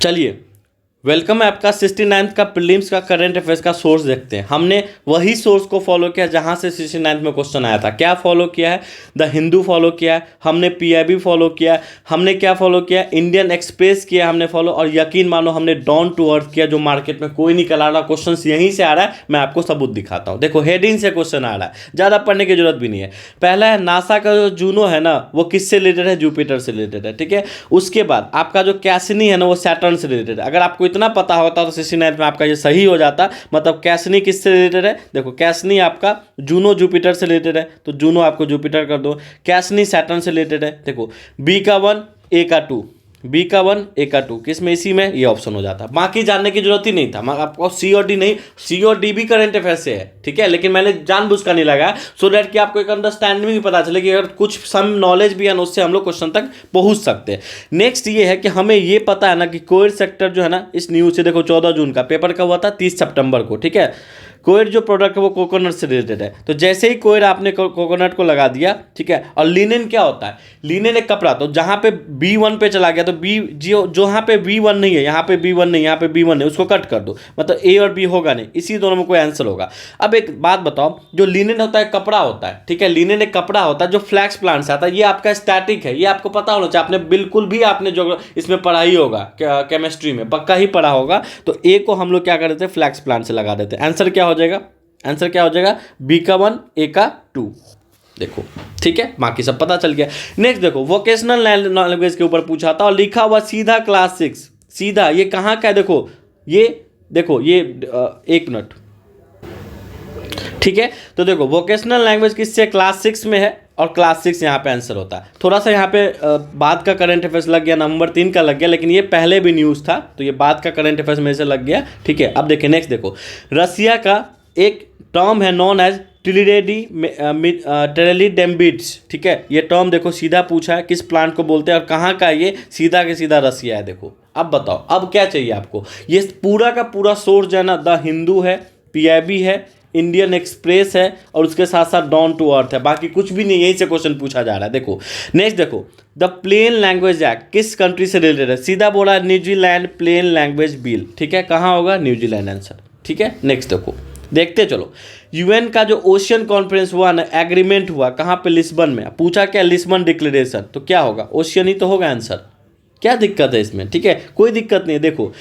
चलिए, वेलकम है आपका 69th का प्रीलिम्स का करंट अफेयर्स का सोर्स देखते हैं। हमने वही सोर्स को फॉलो किया जहां से 69th में क्वेश्चन आया था। क्या फॉलो किया है? द हिंदू फॉलो किया है, हमने पीआईबी फॉलो किया है, हमने क्या फॉलो किया? इंडियन एक्सप्रेस किया हमने फॉलो, और यकीन मानो हमने डाउन टू अर्थ किया, जो मार्केट में कोई नहीं करा रहा। क्वेश्चन यहीं से आ रहा है, मैं आपको सबूत दिखाता हूँ। देखो, हेडिंग से क्वेश्चन आ रहा है, ज़्यादा पढ़ने की जरूरत भी नहीं है। पहला है नासा का जो जूनो है ना, वो किससे रिलेटेड है? जुपिटर से रिलेटेड है, ठीक है। उसके बाद आपका जो कैसिनी है ना, वो सैटर्न से रिलेटेड है। अगर आपको इतना पता होता तो 69 में आपका ये सही हो जाता। मतलब कैसनी किससे रिलेटेड है? देखो, कैसनी आपका जूनो जुपिटर से रिलेटेड है, तो जूनो आपको जुपिटर कर दो। कैसनी सैटर्न से रिलेटेड है। देखो, बी का 1 ए का 2, बी का 1 ए का 2 किस में? इसी में, ये ऑप्शन हो जाता। बाकी जानने की जरूरत ही नहीं था। आपको सी और डी नहीं, सी और डी भी करंट अफेयर से है, ठीक है, लेकिन मैंने जानबूझकर नहीं लगाया, सो दैट कि आपको एक अंडरस्टैंडिंग भी पता चले कि अगर कुछ सम नॉलेज भी है ना, उससे हम लोग क्वेश्चन तक पहुंच सकते हैं। नेक्स्ट ये है कि हमें ये पता है ना कि कोविड सेक्टर जो है ना, इस न्यूज से देखो 14 जून का पेपर कब हुआ था? 30 सितंबर को, ठीक है। कोविड जो प्रोडक्ट है वो कोकोनट से रिलेटेड है, तो जैसे ही कोविड आपने कोकोनट को लगा दिया, ठीक है। और लिनेन क्या होता है? लिनेन एक कपड़ा, तो जहां पे B1 पे चला गया, तो बी जो जहां पे B1 नहीं है, यहाँ पे B1 नहीं, यहाँ पे B1 है, उसको कट कर दो, मतलब ए और बी होगा नहीं, इसी दोनों में कोई आंसर होगा। अब एक बात बताओ, जो लिनेन होता है कपड़ा होता है, ठीक है, लिनेन एक कपड़ा होता है जो फ्लैक्स प्लांट से आता है। ये आपका स्टैटिक है, ये आपको पता होना चाहिए। आपने बिल्कुल भी आपने जो इसमें पढ़ा ही होगा, केमिस्ट्री में पक्का ही पढ़ा होगा। तो ए को हम लोग क्या कर देते हैं? फ्लैक्स प्लांट से लगा देते हैं। आंसर क्या हो जाएगा? आंसर क्या हो जाएगा? बी का 1 ए का 2। देखो, ठीक है, बाकी सब पता चल गया। नेक्स्ट देखो, वोकेशनल लैंग्वेज के ऊपर पूछा था और लिखा हुआ सीधा क्लास 6, सीधा। ये कहाँ का है? देखो ये, देखो ये, एक मिनट, ठीक है। तो देखो, वोकेशनल लैंग्वेज किससे? क्लास 6 में है, और क्लास 6 यहाँ पे आंसर होता है। थोड़ा सा यहाँ पे बाद का करंट अफेयर्स लग गया, नंबर 3 का लग गया, लेकिन ये पहले भी न्यूज़ था, तो ये बाद का करंट अफेयर्स मेरे से लग गया, ठीक है। अब देखिए नेक्स्ट, देखो रसिया का एक टर्म है नॉन एज टेरेलिडेम्बिड्स, ठीक है। ये टर्म देखो सीधा पूछा है, किस प्लांट को बोलते हैं और कहाँ का? ये सीधा के सीधा रसिया है। देखो, अब बताओ, अब क्या चाहिए आपको? ये पूरा का पूरा सोर्स जो है ना, द हिंदू है, पीआईबी है, इंडियन एक्सप्रेस है, और उसके साथ साथ डाउन टू अर्थ है। बाकी कुछ भी नहीं, यहीं से क्वेश्चन पूछा जा रहा है। देखो नेक्स्ट, देखो द प्लेन लैंग्वेज एक्ट किस कंट्री से रिलेटेड है? सीधा बोला न्यूजीलैंड प्लेन लैंग्वेज बिल, ठीक है। कहाँ होगा? न्यूजीलैंड आंसर, ठीक है। नेक्स्ट देखो, देखते चलो, यूएन का जो ओशियन कॉन्फ्रेंस हुआ ना, एग्रीमेंट हुआ कहाँ पे? लिस्बन में। पूछा क्या? लिस्बन डिक्लेरेशन, तो क्या होगा? ओशियन ही तो होगा आंसर। क्या दिक्कत है इसमें? ठीक है, कोई दिक्कत नहीं है। देखो,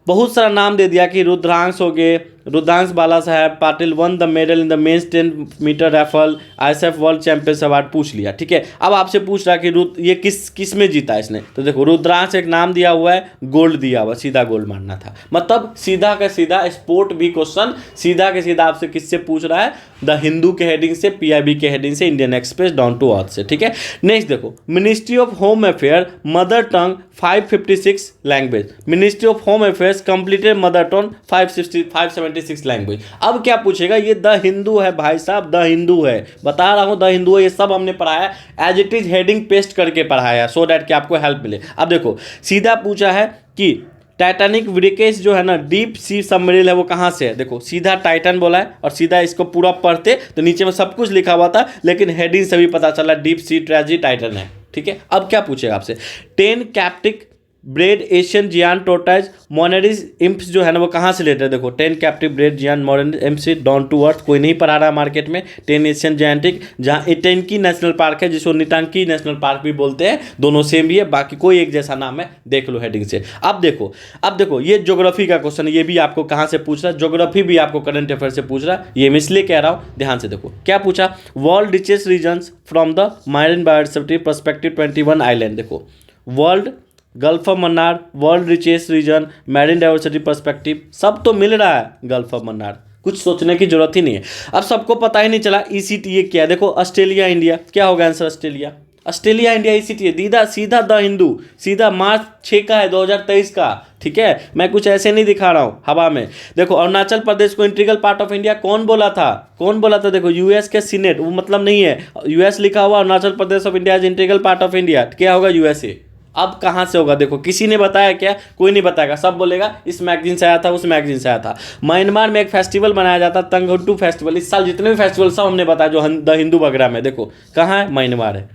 बहुत सारा नाम दे दिया कि रुद्रांश हो गए, Rudransh Bala Saheb Patil won the medal in the men's 10 metre rifle ISF world champions award पूछ लिया, ठीक है। अब आपसे पूछ रहा कि ये किस में जीता इसने? तो देखो, रुद्रांश एक नाम दिया हुआ है, गोल्ड दिया हुआ, सीधा गोल्ड मानना था। मतलब सीधा का सीधा स्पोर्ट भी क्वेश्चन सीधा के सीधा आपसे किससे पूछ रहा है? द हिंदू के हेडिंग से, पीआईबी के हेडिंग से, Indian Express, down to earth से, ठीक है। नेक्स्ट देखो, ministry of home affair mother tongue 556 language, ministry of home affairs completed mother tongue 576 language. अब क्या पूछेगा? ये द हिंदू है भाई साहब, द हिंदू है, बता रहा हूं द हिंदू है। ये सब हमने पढ़ाया, as it is heading paste करके पढ़ाया, सो दैट कि आपको हेल्प मिले। अब देखो, सीधा पूछा है कि टाइटैनिक वृकेश जो है ना, डीप सी सबमरीन है, वो कहाँ से है? देखो सीधा टाइटन बोला है, और सीधा इसको पूरा पढ़ते तो नीचे में सब कुछ लिखा हुआ था, लेकिन हेडिंग से भी पता चला डीप सी ट्रेजी टाइटन है, ठीक है। अब क्या पूछेगा आपसे? 10 कैप्टिक ब्रेड एशियन जियान टोटाइज मोनेरिस इम्प्स जो है ना, वो कहाँ से लेते हैं? देखो 10 कैप्टिव ब्रेड जियान मोनेरिस इम्प्स डाउन टू अर्थ, कोई नहीं पढ़ा रहा मार्केट में। 10 एशियन जायंटिक, जहाँ इटेंकी नेशनल पार्क है, जिसको निटांकी नेशनल पार्क भी बोलते हैं, दोनों सेम ही है, बाकी कोई एक जैसा नाम है, देख लो हेडिंग से। अब देखो ये ज्योग्राफी का क्वेश्चन है, ये भी आपको कहाँ से पूछ रहा है? ज्योग्राफी भी आपको करंट अफेयर से पूछ रहा है, ये मैं इसलिए कह रहा हूँ, ध्यान से देखो क्या पूछा। World richest regions from the marine biodiversity perspective 21 island. देखो world, gulf of Mannar, world richest region, marine diversity perspective, सब तो मिल रहा है गल्फ ऑफ मन्नार, कुछ सोचने की जरूरत ही नहीं है। अब सबको पता ही नहीं चला ईसीटीए क्या है। देखो ऑस्ट्रेलिया इंडिया, क्या होगा आंसर? ऑस्ट्रेलिया, ऑस्ट्रेलिया इंडिया ईसीटीए, सीधा द हिंदू, सीधा मार्च 6 का है 2023 का, ठीक है। मैं कुछ ऐसे नहीं दिखा रहा हूँ हवा में। देखो अरुणाचल प्रदेश को इंटीग्रल पार्ट ऑफ इंडिया कौन बोला था? कौन बोला था? देखो यूएस के सीनेट, वो मतलब नहीं है, यूएस लिखा हुआ, Arunachal Pradesh of India is integral part of India, क्या होगा? यूएसए। अब कहाँ से होगा? देखो किसी ने बताया क्या? कोई नहीं बताएगा, सब बोलेगा इस मैगजीन से आया था, उस मैगजीन से आया था। म्यांमार में एक फेस्टिवल मनाया जाता है तंगहुट्टू फेस्टिवल, इस साल जितने भी फेस्टिवल सब हमने बताया जो द हिंदू वगैरह में, देखो कहाँ है? म्यांमार है।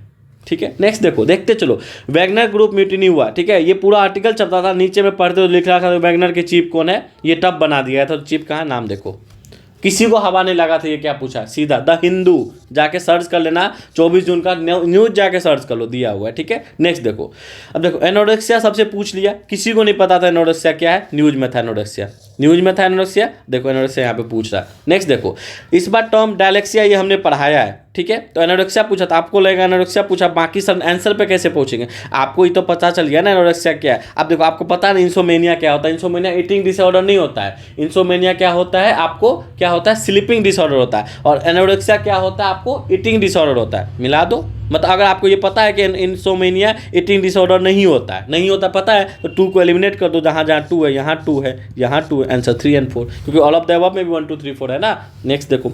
ठीक है। नेक्स्ट देखो, देखते चलो, वैगनर ग्रुप म्यूटिनी हुआ, ठीक है। ये पूरा आर्टिकल चलता था, नीचे में पढ़ते तो लिख रहा था वैगनर के चीफ कौन है, ये तब बना दिया था। तो चीफ कहाँ, नाम देखो, किसी को हवा नहीं लगा था। ये क्या पूछा, सीधा द हिंदू जाके सर्च कर लेना, 24 जून का न्यूज जाके सर्च कर लो, दिया हुआ है, ठीक है। नेक्स्ट देखो, अब देखो एनोरेक्सिया सबसे पूछ लिया, किसी को नहीं पता था एनोरेक्सिया क्या है, न्यूज में था एनोरेक्सिया, न्यूज में था एनोरेक्सिया, देखो एनोरेक्सिया यहाँ पे पूछ रहा है। नेक्स्ट देखो, इस बार टर्म डायलेक्सिया ये हमने पढ़ाया है, ठीक है। तो एनोरेक्सिया पूछा था, आपको लगेगा एनोरेक्सिया पूछा, बाकी सब आंसर पे कैसे पहुंचेंगे, आपको ये तो पता चल गया ना एनोरेक्सिया क्या है। अब देखो, आपको पता नहीं इंसोमेनिया क्या होता है, इंसोमेनिया ईटिंग डिसऑर्डर नहीं होता है, इंसोमेनिया क्या होता है, आपको क्या होता है, स्लीपिंग डिसऑर्डर होता है, और एनोरेक्सिया क्या होता है, आपको ईटिंग डिसऑर्डर होता है। मिला दो, मतलब अगर आपको ये पता है कि इंसोमेनिया ईटिंग डिसऑर्डर नहीं होता है, नहीं होता पता है, तो 2 को एलिमिनेट कर दो, जहाँ जहाँ 2 है यहाँ 2 है, यहाँ 2 है, आंसर 3 और 4, क्योंकि ऑल ऑफ द अबव में भी 1 2 3 4 है ना। नेक्स्ट देखो,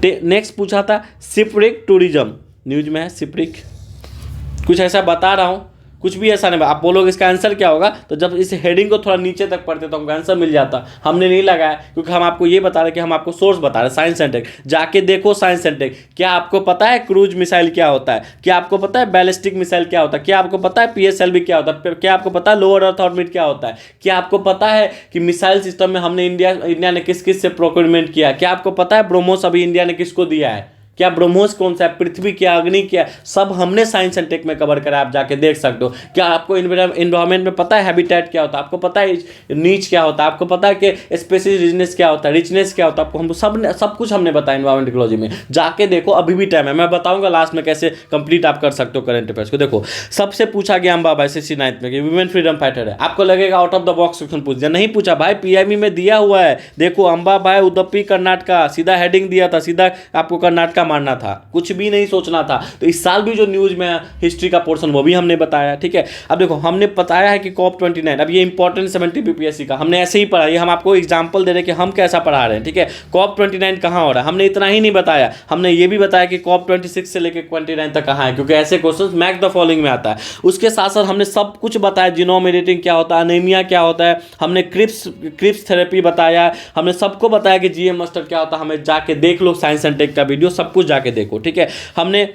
नेक्स्ट पूछा था शिपरिक टूरिज्म, न्यूज में है शिपरिक, कुछ ऐसा बता रहा हूँ, कुछ भी ऐसा नहीं, आप बोलोगे इसका आंसर क्या होगा, तो जब इस हेडिंग को थोड़ा नीचे तक पढ़ते तो हमको आंसर मिल जाता। हमने नहीं लगाया क्योंकि हम आपको ये बता रहे कि हम आपको सोर्स बता रहे, साइंस एंड टेक, जाके देखो साइंस एंड टेक। क्या आपको पता है क्रूज मिसाइल क्या होता है, क्या आपको पता है बैलिस्टिक मिसाइल क्या होता है, क्या आपको पता है PSLV क्या होता है, क्या आपको पता है लोअर अर्थ ऑर्बिट क्या होता है, क्या आपको पता है कि मिसाइल सिस्टम में हमने इंडिया ने किस किस से प्रोक्योरमेंट किया, क्या आपको पता है ब्रह्मोस अभी इंडिया ने किसको दिया है, क्या ब्रह्मोस कौन सा है, पृथ्वी क्या, अग्नि क्या, सब हमने साइंस एंड टेक में कवर करा, आप जाके देख सकते हो। क्या आपको इन्वायरमेंट में पता है हैबिटेट क्या होता है, आपको पता है नीच क्या होता है, आपको पता है कि स्पेसिस रिचनेस क्या होता है, रिचनेस क्या होता है, आपको हम सब कुछ हमने बताया इन्वायरमेंट इकोलॉजी में, जाके देखो, अभी भी टाइम है, मैं बताऊंगा लास्ट में कैसे कंप्लीट आप कर सकते हो करंट अफेयर्स को। देखो सबसे पूछा गया अम्बा भाई SSC 9th में कि वुमेन फ्रीडम फाइटर है, आपको लगेगा out of the box question पूछ दिया, नहीं पूछा भाई, PIB में दिया हुआ है, देखो अम्बा भाई उडुपी कर्नाटका, सीधा हेडिंग दिया था, सीधा आपको कर्नाटका मारना था, कुछ भी नहीं सोचना था। तो इस साल भी जो न्यूज में हिस्ट्री का पोर्शन वो भी हमने बताया, ठीक है। अब देखो हमने बताया है कि COP29, अब ये इंपॉर्टेंट 70 PPSC का हमने ऐसे ही पढ़ा, ये हम आपको एग्जांपल दे रहे हैं कि हम कैसा पढ़ा रहे हैं, ठीक है। COP29 कहाँ हो रहा है, हमने इतना ही नहीं बताया, हमने ये भी बताया कि COP26 से लेकर 29 तक कहाँ है, क्योंकि ऐसे क्वेश्चन मैक द फॉलोइंग में आता है। उसके साथ साथ हमने सब कुछ बताया, जीनोम एडिटिंग क्या होता है, अनीमिया क्या होता है, हमने क्रिप्स थेरेपी बताया, हमने सबको बताया कि GM मास्टर क्या होता है, हमें जाके देख लो साइंस एंड टेक का वीडियो, सब कुछ जाके देखो, ठीक है। हमने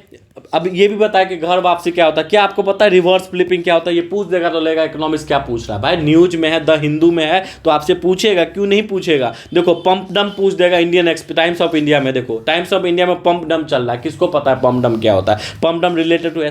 अब ये भी बताया कि घर वापसी क्या होता है, क्या आपको पता है रिवर्स फ्लिपिंग क्या होता है, ये पूछ देगा तो लेगा इकोनॉमिक्स क्या पूछ रहा है भाई, न्यूज में है, द हिंदू में है, तो आपसे पूछेगा, क्यों नहीं पूछेगा। देखो पंप डम पूछ देगा, इंडियन टाइम्स ऑफ इंडिया में, देखो टाइम्स ऑफ इंडिया में पंप डम चल रहा है, किसको पता है पंप डम क्या होता है, पंप डम रिलेटेड टू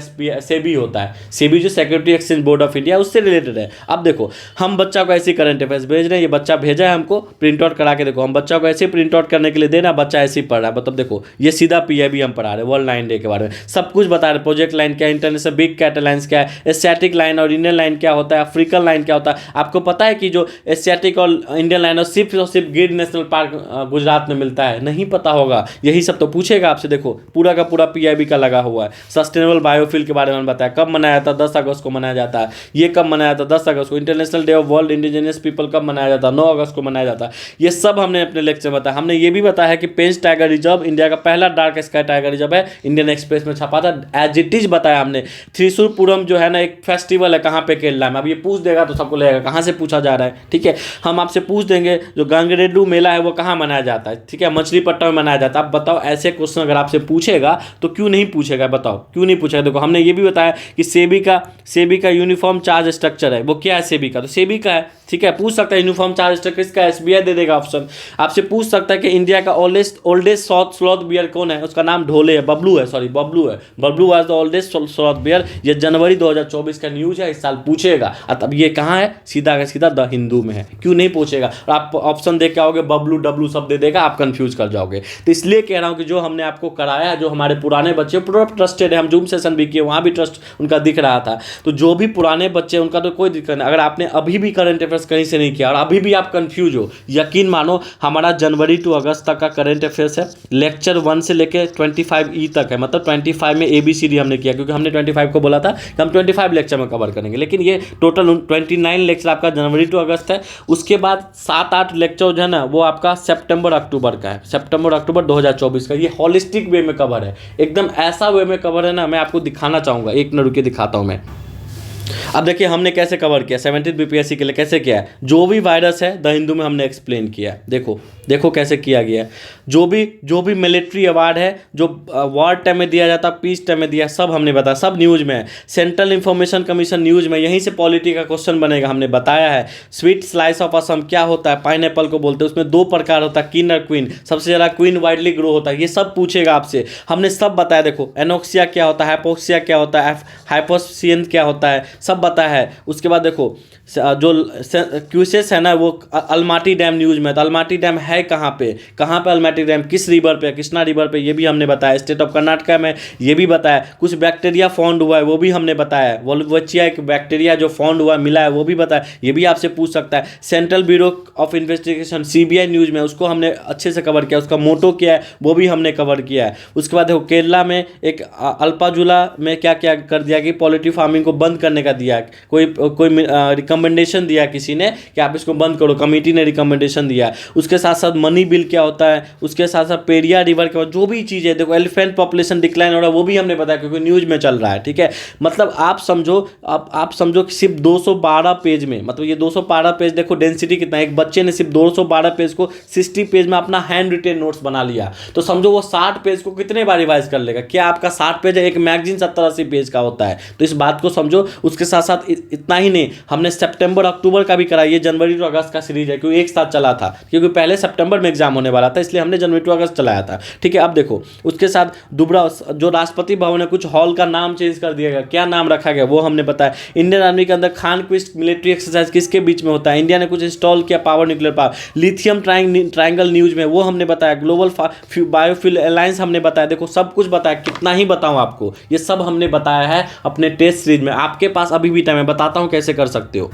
सेबी होता है, सेबी जो security exchange board of India उससे रिलेटेड है। अब देखो हम बच्चा को ऐसे करंट अफेयर्स भेज रहे हैं, ये बच्चा भेजा है हमको, प्रिंट आउट करा के देखो, हम बच्चा को ऐसे प्रिंट आउट करने के लिए देना, बच्चा ऐसे ही पढ़ रहा है, मतलब देखो ये सीधा PIB हम पढ़ा रहे हैं, वर्ल्ड लाइन डे के बारे में सब कुछ बता रहे, प्रोजेक्ट लाइन क्या है, इंटरनेशनल बिग कैटल लाइन्स क्या है, स्टैटिक लाइन और इंडियन लाइन क्या होता है, अफ्रीकन लाइन क्या होता है। आपको पता है कि जो स्टैटिक और इंडियन लाइन और सिर्फ गिर नेशनल पार्क गुजरात में मिलता है, नहीं पता होगा, यही सब तो पूछेगा आपसे। देखो पूरा का पूरा PIB का लगा हुआ है। सस्टेनेबल बायोफ्यूल के बारे में बताया, कब मनाया जाता है, 10 अगस्त को मनाया जाता है, ये कब मनाया जाता है, 10 अगस्त को। International day of world indigenous people कब मनाया जाता है, 9 अगस्त को मनाया जाता है। ये सब हमने अपने लेक्चर में बताया। हमने ये भी बताया है कि पेंच टाइगर रिजर्व इंडिया का पहला डार्क स्काई टाइगर रिजर्व है, इंडियन एक्सप्रेस में छपा था, एज इट इज बताया हमने। त्रिशूरपुरम जो है ना एक फेस्टिवल है, कहाँ पे केरला में, अब ये पूछ देगा तो सबको लगेगा कहाँ से पूछा जा रहा है, ठीक है। हम आपसे पूछ देंगे जो गंगरेड्डू मेला है वो कहाँ मनाया जाता है, ठीक है, मछलीपट्टनम में मनाया जाता है। अब बताओ ऐसे क्वेश्चन अगर आपसे पूछेगा तो क्यों नहीं पूछेगा, बताओ क्यों नहीं पूछेगा। देखो हमने ये भी बताया कि सेबी का यूनिफॉर्म चार्ज स्ट्रक्चर है, वो क्या है सेबी का, तो सेबी का है, ठीक है। पूछ सकता है यूनिफॉर्म चार्ज स्ट्रक्चर इसका, SBI दे देगा ऑप्शन। आपसे पूछ सकता है कि इंडिया का ओल्डेस्ट स्लॉथ बियर कौन है, उसका नाम ढोले है, बबलू है, सॉरी बबलू है, Bablu was the oldest sloth bear. ये जनवरी 2024 का न्यूज है, इस साल पूछेगा। अब ये कहाँ है, सीधा का सीधा द हिंदू में है, क्यों नहीं पूछेगा। और आप ऑप्शन देख के आओगे बबलू डब्लू सब दे देगा, आप कंफ्यूज कर जाओगे। तो इसलिए कह रहा हूँ कि जो हमने आपको कराया, जो हमारे पुराने बच्चे पूरा ट्रस्टेड है, हम जूम सेशन भी किए, वहाँ भी ट्रस्ट उनका दिख रहा था। तो जो भी पुराने बच्चे उनका तो कोई दिक्कत नहीं। अगर आपने अभी भी करंट अफेयर्स कहीं से नहीं किया और अभी भी आप कंफ्यूज हो, यकीन मानो हमारा जनवरी टू अगस्त तक का करंट अफेयर्स है, लेक्चर 1 से लेकर 25E तक है, मतलब 25 में ABCD हमने किया, क्योंकि हमने 25 को बोला था कि हम 25 लेक्चर में कवर करेंगे, लेकिन ये टोटल 29 लेक्चर आपका जनवरी टू अगस्त है। उसके बाद 7-8 लेक्चर जो है ना वो आपका सितंबर अक्टूबर का है, सितंबर अक्टूबर 2024 का। ये होलिस्टिक वे में कवर है, एकदम ऐसा वे में कवर है ना, मैं आपको दिखाना चाहूँगा, एक मिनट रुके दिखाता हूँ मैं। अब देखिए हमने कैसे कवर किया 17 बीपीएससी के लिए, कैसे किया है, जो भी वायरस है द हिंदू में हमने एक्सप्लेन किया है। देखो देखो कैसे किया गया है, जो भी मिलिट्री अवार्ड है, जो वॉर टाइम में दिया जाता, पीस टाइम में दिया, सब हमने बताया, सब न्यूज़ में है। सेंट्रल इंफॉर्मेशन कमीशन न्यूज़ में, यहीं से पॉलिटी का क्वेश्चन बनेगा, हमने बताया है। स्वीट स्लाइस ऑफ असम क्या होता है, पाइनएप्पल को बोलते हैं, उसमें 2 प्रकार होता है, किंग और क्वीन, सबसे ज़्यादा क्वीन वाइडली ग्रो होता है, ये सब पूछेगा आपसे, हमने सब बताया। देखो एनोक्सिया क्या होता है, हाइपोक्सिया क्या होता है, हाइपोक्सियन क्या होता है, सब बताया है। उसके बाद देखो जो क्यूसेस है ना, वो अलमाटी डैम न्यूज़ में, तो अलमाटी डैम है कहाँ पे अलमाटी डैम किस रिवर पे, कृष्णा रिवर पे, ये भी हमने बताया। स्टेट ऑफ कर्नाटका में ये भी बताया। कुछ बैक्टीरिया फाउंड हुआ है वो भी हमने बताया। वोल्वचिया एक बैक्टीरिया जो फाउंड हुआ मिला है वो भी बताया, ये भी आपसे पूछ सकता है। Central bureau of investigation CBI news में, उसको हमने अच्छे से कवर किया, उसका मोटो क्या है वो भी हमने कवर किया है। उसके बाद देखो केरला में एक अल्पाजुला में क्या क्या कर दिया कि पोल्ट्री फार्मिंग को बंद करने का दिया, कोई रिकमेंडेशन दिया किसी ने कि आप इसको बंद करो, कमेटी ने रिकमेंडेशन दिया। उसके साथ साथ मनी बिल क्या होता है, उसके साथ साथ पेरिया रिवर क्या, जो भी चीज़ें, देखो एलिफेंट पॉपुलेशन डिक्लाइन हो रहा है वो भी हमने बताया क्योंकि न्यूज़ में चल रहा है। ठीक है, मतलब आप समझो कि सिर्फ 212 पेज में, मतलब ये 212 पेज, देखो डेंसिटी कितना है, एक बच्चे ने सिर्फ 212 पेज को 60 पेज में अपना हैंड रिटेन नोट्स बना लिया, तो समझो वो 60 पेज को कितने बार रिवाइज कर लेगा। क्या आपका 60 पेज है, एक मैगजीन 70-80 पेज का होता है, तो इस बात को समझो। उसके साथ साथ इतना ही नहीं, हमने सितंबर अक्टूबर का भी करा, ये जनवरी टू अगस्त का सीरीज है क्योंकि एक साथ चला था, क्योंकि पहले सितंबर में एग्जाम होने वाला था, इसलिए हमने जनवरी टू अगस्त चलाया था। ठीक है, अब देखो उसके साथ दुबरा जो राष्ट्रपति भवन है, कुछ हॉल का नाम चेंज कर दिया गया, क्या नाम रखा गया वो हमने बताया। इंडियन आर्मी के अंदर खान क्विस्ट मिलिट्री एक्सरसाइज किसके बीच में होता है, इंडिया ने कुछ इंस्टॉल किया power, nuclear power. Lithium triangle news में वो हमने बताया। ग्लोबल बायोफ्यूल अलायंस हमने बताया। देखो सब कुछ बताया, कितना ही बताऊं आपको, ये सब हमने बताया है अपने टेस्ट सीरीज में। आपके पास अभी भी टाइम है, बताता हूं कैसे कर सकते हो।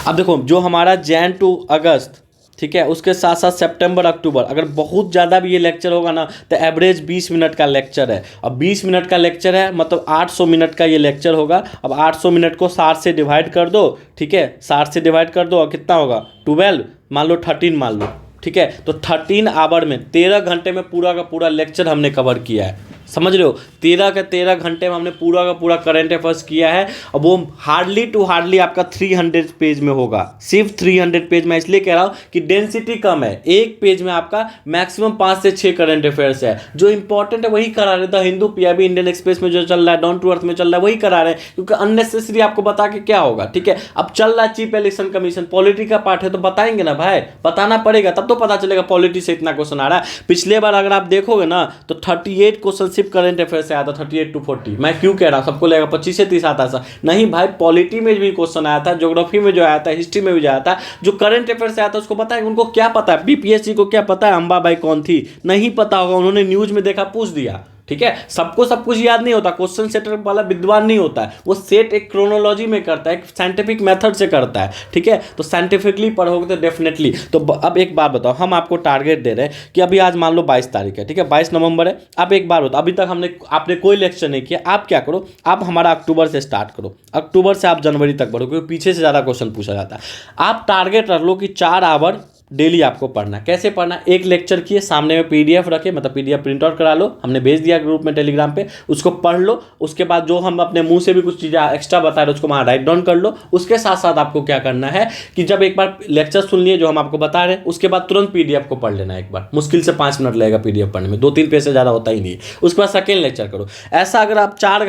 अब देखो जो हमारा जैन टू अगस्त, ठीक है, उसके साथ साथ सितंबर अक्टूबर, अगर बहुत ज़्यादा भी ये लेक्चर होगा ना तो एवरेज 20 मिनट का लेक्चर है। अब 20 मिनट का लेक्चर है मतलब 800 मिनट का ये लेक्चर होगा। अब 800 मिनट को 60 से डिवाइड कर दो, ठीक है, 60 से डिवाइड कर दो और कितना होगा 12, मान लो 13 मान लो, ठीक है। तो 13 आवर में 13 घंटे में पूरा का पूरा लेक्चर हमने कवर किया है, समझ रहे हो। 13 के 13 घंटे में हमने पूरा का पूरा करंट अफेयर्स किया है। अब वो हार्डली टू हार्डली आपका 300 पेज में होगा, सिर्फ 300 पेज में। इसलिए कह रहा हूँ कि डेंसिटी कम है, एक पेज में आपका मैक्सिमम 5 से 6 करंट अफेयर्स है। जो इंपॉर्टेंट है वही करा रहे थे, हिंदू पीआईबी इंडियन एक्सप्रेस में जो चल रहा है, डाउन टू अर्थ में चल रहा है वही करा रहे हैं, क्योंकि अननेसेसरी आपको बता के क्या होगा। ठीक है, अब चल रहा है चीफ इलेक्शन कमीशन, पॉलिटी का पार्ट है तो बताएंगे ना भाई, बताना पड़ेगा, तब तो पता चलेगा पॉलिटी से इतना क्वेश्चन आ रहा है। पिछले बार अगर आप देखोगे ना तो 38 क्वेश्चन सिर्फ करंट अफेयर से आया था, 38 to 40। मैं क्यों कह रहा हूँ, सबको लगेगा 25 से 30 आता है, नहीं भाई, पॉलिटी में भी क्वेश्चन आया था, ज्योग्राफी में जो आया था, हिस्ट्री में भी जो आया था, जो करंट अफेयर से आया था उसको बताएंगे। उनको क्या पता है, बीपीएससी को क्या पता है अंबाबाई कौन थी, नहीं पता होगा, उन्होंने न्यूज में देखा पूछ दिया। ठीक है, सबको सब कुछ याद नहीं होता, क्वेश्चन सेटर वाला विद्वान नहीं होता है, वो सेट एक क्रोनोलॉजी में करता है, एक साइंटिफिक मेथड से करता है। ठीक है, तो साइंटिफिकली पढ़ोगे तो डेफिनेटली। तो अब एक बात बताओ, हम आपको टारगेट दे रहे हैं कि अभी आज मान लो 22 तारीख है, ठीक है, 22 नवंबर है। अब एक बार बताओ, अभी तक आपने कोई लेक्चर नहीं किया, आप क्या करो, आप हमारा अक्टूबर से स्टार्ट करो, अक्टूबर से आप जनवरी तक बढ़ो, क्योंकि पीछे से ज़्यादा क्वेश्चन पूछा जाता है। आप टारगेट रख लो कि 4 आवर डेली आपको पढ़ना है। कैसे पढ़ना है, एक लेक्चर किए, सामने में पीडीएफ रखे, मतलब पीडीएफ प्रिंट आउट करा लो, हमने भेज दिया ग्रुप में टेलीग्राम पे, उसको पढ़ लो। उसके बाद जो हम अपने मुंह से भी कुछ चीज़ें एक्स्ट्रा बता रहे उसको वहाँ राइट डाउन कर लो। उसके साथ साथ आपको क्या करना है कि जब एक बार लेक्चर सुन लिए जो हम आपको बता रहे हैं, उसके बाद तुरंत पीडीएफ को पढ़ लेना एक बार, मुश्किल से 5 मिनट लगेगा पीडीएफ पढ़ने में, 2-3 पेज से ज़्यादा होता ही नहीं। उसके बाद सेकेंड लेक्चर करो। ऐसा अगर आप 4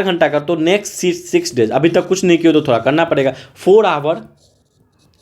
घंटा कर तो नेक्स्ट 6 डेज, अभी तक कुछ नहीं किया तो थोड़ा करना पड़ेगा, 4 आवर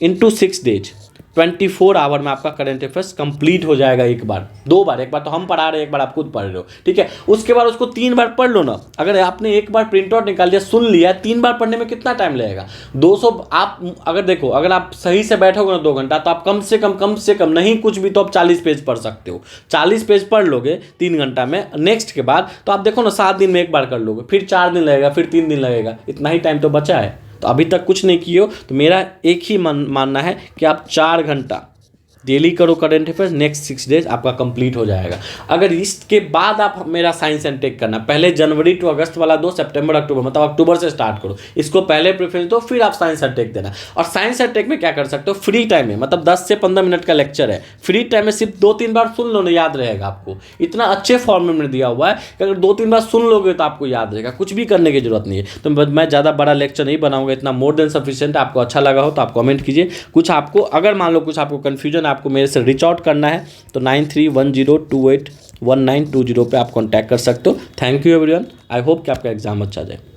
इंटू 6 डेज, 24 आवर में आपका करंट अफेयर्स कंप्लीट हो जाएगा। एक बार 2 बार, एक बार तो हम पढ़ा रहे हैं, एक बार आप खुद पढ़ रहे हो। ठीक है, उसके बाद उसको 3 बार पढ़ लो ना। अगर आपने एक बार प्रिंट आउट निकाल लिया, सुन लिया, 3 बार पढ़ने में कितना टाइम लगेगा, 200। आप अगर देखो, अगर आप सही से बैठोगे ना 2 घंटा, तो आप कम से कम नहीं कुछ भी तो आप 40 पेज पढ़ सकते हो। 40 पेज पढ़ लोगे 3 घंटा में, नेक्स्ट के बाद तो आप देखो ना 7 दिन में एक बार कर लोगे, फिर 4 दिन लगेगा, फिर 3 दिन लगेगा, इतना ही टाइम तो बचा है। तो अभी तक कुछ नहीं किए हो तो मेरा एक ही मानना है कि आप 4 घंटा डेली करो करंट अफेयर्स, नेक्स्ट 6 डेज आपका कंप्लीट हो जाएगा। अगर इसके बाद आप मेरा साइंस एंड टेक करना, पहले जनवरी टू अगस्त वाला दो, सितंबर अक्टूबर, मतलब अक्टूबर से स्टार्ट करो, इसको पहले प्रेफरेंस दो, फिर आप साइंस एंड टेक देना। और साइंस एंड टेक में क्या कर सकते हो, फ्री टाइम में, मतलब 10 से 15 मिनट का लेक्चर है, फ्री टाइम में सिर्फ 2-3 बार सुन लो ना, याद रहेगा आपको। इतना अच्छे फॉर्मेट में दिया हुआ है कि अगर 2-3 बार सुन लोगे तो आपको याद रहेगा, कुछ भी करने की जरूरत नहीं है। तो मैं ज़्यादा बड़ा लेक्चर नहीं बनाऊंगा, इतना मोर देन सफिशिएंट है। आपको अच्छा लगा हो तो आप कमेंट कीजिए। कुछ आपको अगर मान लो कुछ आपको कन्फ्यूजन, आपको मेरे से रीच आउट करना है तो 9310281920 पे आप कॉन्टैक्ट कर सकते हो। Thank you everyone, I hope कि आपका एग्जाम अच्छा जाए।